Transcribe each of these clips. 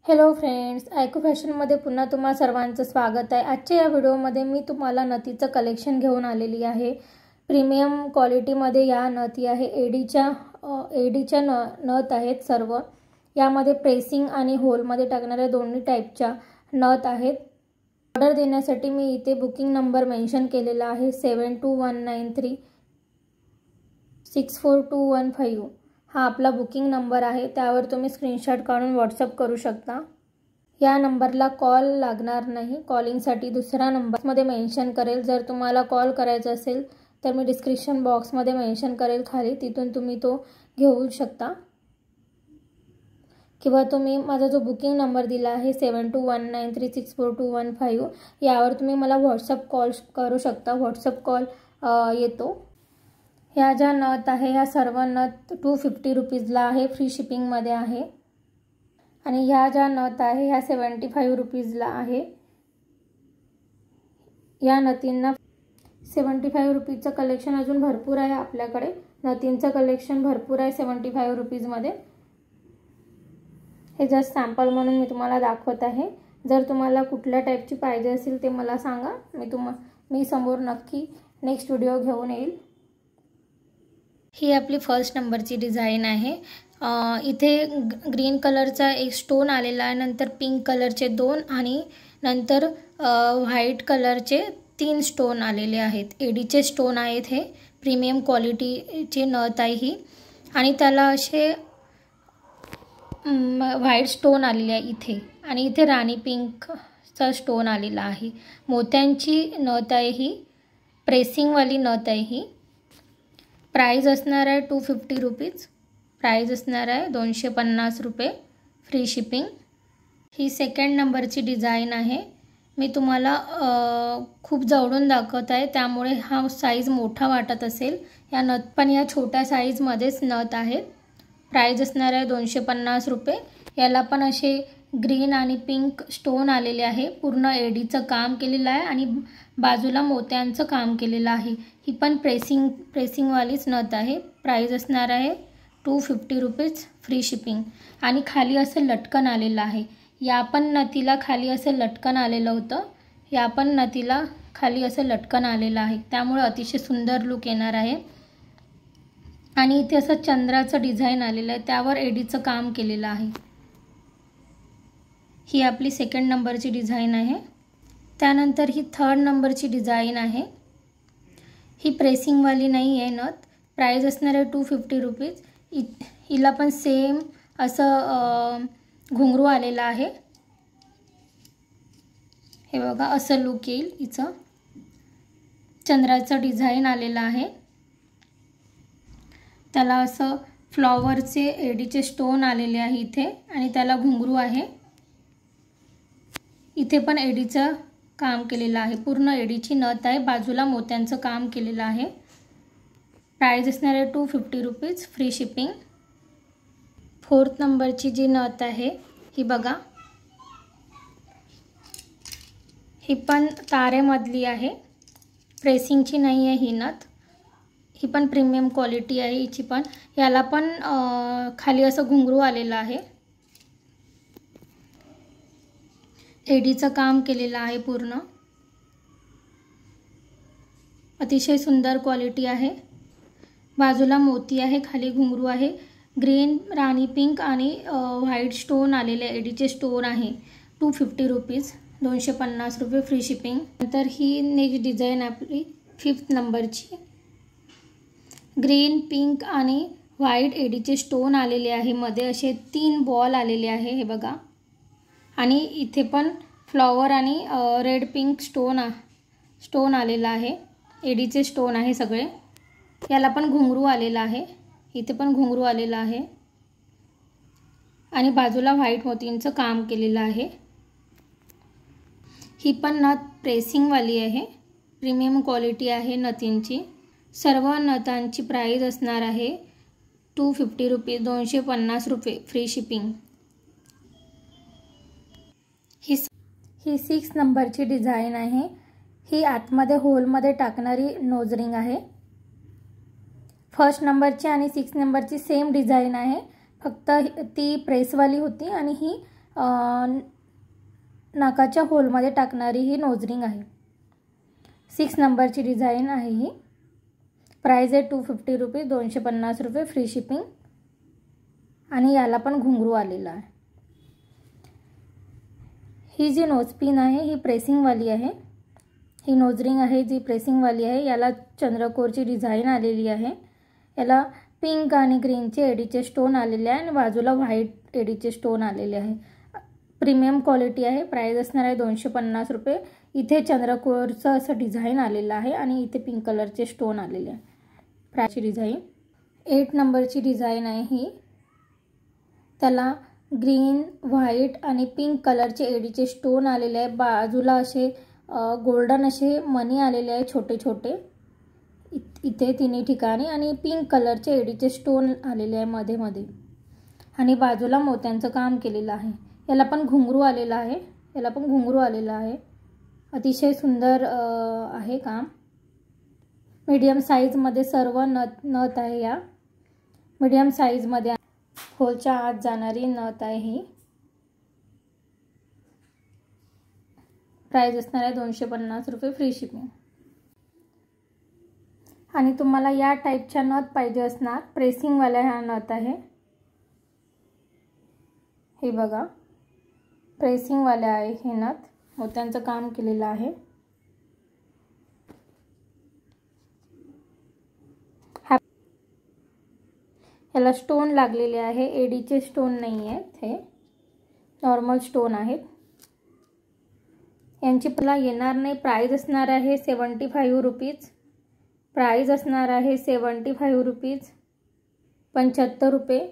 Hello friends, आयको फॅशनमध्ये पुन्हा तुम्हा सर्वांचं स्वागत आहे। आजच्या या व्हिडिओमध्ये मी तुम्हाला नथीचं कलेक्शन घेऊन आलेली आहे। प्रीमियम क्वालिटीमध्ये या नथी आहे। एडीच्या नथ आहेत सर्व। यामध्ये प्रेसिंग आणि होलमध्ये टाकणाऱ्या दोन्ही टाईपच्या नथ आहेत। ऑर्डर देण्यासाठी मी इथे बुकिंग नंबर मेन्शन केलेला आहे 7219364215। हा आपला बुकिंग नंबर आहे, त्यावर तुम्ही स्क्रीनशॉट काढून व्हॉट्सअप करू शकता। या नंबरला कॉल लागणार नाही, कॉलिंगसाठी दुसरा नंबरमध्ये मेन्शन करेल। जर तुम्हाला कॉल करायचा असेल तर मी डिस्क्रिप्शन बॉक्समध्ये मेन्शन करेल खाली, तिथून तुम्ही तो घेऊ शकता। किंवा तुम्ही माझा जो बुकिंग नंबर दिला आहे 7219364215 यावर तुम्ही मला व्हॉट्सअप कॉल करू शकता। व्हॉट्सअप कॉल येतो। ह्या ज्या नथ आहे ह्या सर्व नथ 250 रुपीजला आहे, फ्री शिपिंगमध्ये आहे। आणि ह्या ज्या नथ आहे ह्या 75 रुपीजला आहे। या नथींना 75 रुपीजचं कलेक्शन अजून भरपूर आहे आपल्याकडे। नथींचं कलेक्शन भरपूर आहे 75 रुपीजमध्ये। हे जस्ट सॅम्पल म्हणून मी तुम्हाला दाखवत आहे। जर तुम्हाला कुठल्या टाईपची पाहिजे असेल ते मला सांगा, मी समोर नक्की नेक्स्ट व्हिडिओ घेऊन येईल। ही आपली फर्स्ट नंबरची डिझाइन आहे। इथे ग्रीन कलरचा एक स्टोन आलेला आहे, नंतर पिंक कलरचे 2 आणि नंतर व्हाईट कलरचे 3 स्टोन आलेले आहेत। एडीचे स्टोन आहेत। हे प्रीमियम क्वालिटीचे नथ आहे ही। आणि त्याला असे व्हाईट स्टोन आलेले आहे इथे, आणि इथे राणी पिंकचा स्टोन आलेला आहे। मोत्यांची नथ आहे ही, प्रेसिंगवाली नथ आहे ही। प्राइस असणार आहे 250 रुपीज। प्राइस असणार आहे 250 रुपये, फ्री शिपिंग। ही सेकंड नंबरची डिझाइन आहे। मी तुम्हाला खूप जवळून दाखवत आहे, त्यामुळे हा साईज मोठा वाटत असेल। या नथ पण या छोट्या साईजमध्येच नथ आहेत। प्राइस असणार आहे 250 रुपये। याला पण असे ग्रीन आणि पिंक स्टोन आलेले आहे। पूर्ण एडीचं काम केलेलं आहे आणि बाजूला मोत्यांचं काम केलेलं आहे। ही पण प्रेसिंगवालीच नथ आहे। प्राइस असणार आहे 250 रुपीज, फ्री शिपिंग। आणि खाली असं लटकन आलेलं आहे। या पण नथीला खाली असं लटकन आलेलं होतं। या पण नथीला खाली असं लटकन आलेलं आहे, त्यामुळे अतिशय सुंदर लुक येणार आहे। आणि इथे असं चंद्राचं डिझाइन आलेलं आहे, त्यावर एडीचं काम केलेलं आहे। ही आपली सेकंड नंबरची डिझाइन आहे। त्यानंतर ही थर्ड नंबरची डिझाइन आहे। ही प्रेसिंगवाली नाही आहे नथ। प्राइस असणार आहे 250 रुपीज। हिला पण सेम असं घुंगरू आलेला आहे। हे बघा, असं लुक येईल हिचं। चंद्राचं डिझाइन आलेलं आहे, त्याला असं फ्लॉवरचे एडीचे स्टोन आलेले आहे इथे, आणि त्याला घुंगरू आहे। इथे पण एडीचं काम केलेलं आहे। पूर्ण एडीची नथ आहे, बाजूला मोत्यांचं काम केलेलं आहे। प्राइस असणार आहे 250 रुपीज, फ्री शिपिंग। फोर्थ नंबरची जी नथ आहे ही बघा, ही पण तारेमधली आहे। प्रेसिंगची नाही आहे ही नथ। ही पण प्रीमियम क्वालिटी आहे हिची पण। याला पण खाली असं घुंगरू आलेलं आहे। एडीचं काम केलेलं आहे पूर्ण। अतिशय सुंदर क्वालिटी आहे। बाजूला मोती आहे, खाली घुंगरू आहे। ग्रीन, राणी पिंक आणि व्हाईट स्टोन आलेले एडीचे स्टोन आहे। 250 रुपीज, 250 रुपये, फ्री शिपिंग। नंतर ही नेक्स्ट डिझाइन आपली 5th नंबरची। ग्रीन, पिंक आणि व्हाईट एडीचे स्टोन आलेले आहे। मध्ये असे 3 बॉल आलेले आहे, हे बघा। आणि इथे पण फ्लॉवर आणि रेड पिंक स्टोन आलेला आहे। एडीचे स्टोन आहे सगळे। याला पण घुंगरू आलेला आहे, इथे पण घुंगरू आलेला आहे। आणि बाजूला व्हाईट मोतींचं काम केलेलं आहे। ही पण नथ प्रेसिंगवाली आहे। प्रीमियम क्वालिटी आहे नथींची। सर्व नथांची प्राइस असणार आहे 250 रुपीज, 250 रुपये, फ्री शिपिंग। ही 6th नंबरची डिझाइन आहे। ही आतमध्ये होलमध्ये टाकणारी नोज रिंग आहे। फर्स्ट नंबरची आणि 6th नंबरची सेम डिझाइन आहे, फक्त ती प्रेसवाली होती आणि ही नाकाच्या होलमध्ये टाकणारी ही नोज रिंग आहे. 6 नंबरची डिझाईन आहे ही. प्राइस आहे 250 रुपीज, 250 रुपये फ्री शिपिंग. आणि याला पण घुंगरू आलेला आहे. ही जी नोज पिन आहे ही प्रेसिंगवाली आहे. ही नोज रिंग आहे जी प्रेसिंगवाली आहे. याला चंद्रकोरची डिझाईन आलेली आहे. याला पिंक आणि ग्रीनचे एडीचे स्टोन आलेले आहे आणि बाजूला व्हाईट एडीचे स्टोन आलेले आहे. प्रीमियम क्वालिटी आहे. प्राइस असणार आहे 250 रुपये. इथे चंद्रकोरचं असं डिझाईन आलेलं आहे आणि इथे पिंक कलरचे स्टोन आलेले आहे. प्राइसची डिझाईन 8 नंबरची डिझाईन आहे ही. त्याला ग्रीन, व्हाईट आणि पिंक कलरचे एडीचे स्टोन आलेले आहे. बाजूला असे गोल्डन असे मणी आलेले आहे छोटे छोटे इथे तिन्ही ठिकाणी आणि पिंक कलरचे एडीचे स्टोन आलेले आहे मध्ये मध्ये आणि बाजूला मोत्यांचं काम केलेलं आहे. याला पण घुंगरू आलेला आहे. याला पण घुंगरू आलेला आहे. अतिशय सुंदर आहे काम. मीडियम साईजमध्ये सर्व नथ आहे. या मीडियम साईजमध्ये होलच्या आत जाणारी नथ आहे ही. प्राइस असणार आहे 250 रुपये फ्री शिपिंग. आणि तुम्हाला या टाईपच्या नथ पाहिजे असणार प्रेसिंगवाल्या ह्या नथ आहे. हे बघा प्रेसिंगवाल्या आहे हे नथ. मोत्यांचं काम केलेलं आहे. याला स्टोन लागलेले आहे. एडीचे स्टोन नाही आहेत. हे नॉर्मल स्टोन आहेत. यांची मला येणार नाही. प्राइस असणार आहे 75 रुपीज. प्राइस असणार आहे 75 रुपीज, 75 रुपये.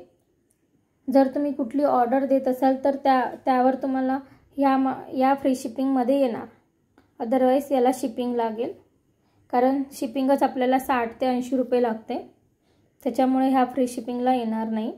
जर तुम्ही कुठली ऑर्डर देत असाल तर त्यावर तुम्हाला या फ्री शिपिंगमध्ये येणार. अदरवाईज याला शिपिंग लागेल कारण शिपिंगच आपल्याला 60 ते 80 रुपये लागते. त्याच्यामुळे ह्या फ्री शिपिंगला येणार नाही.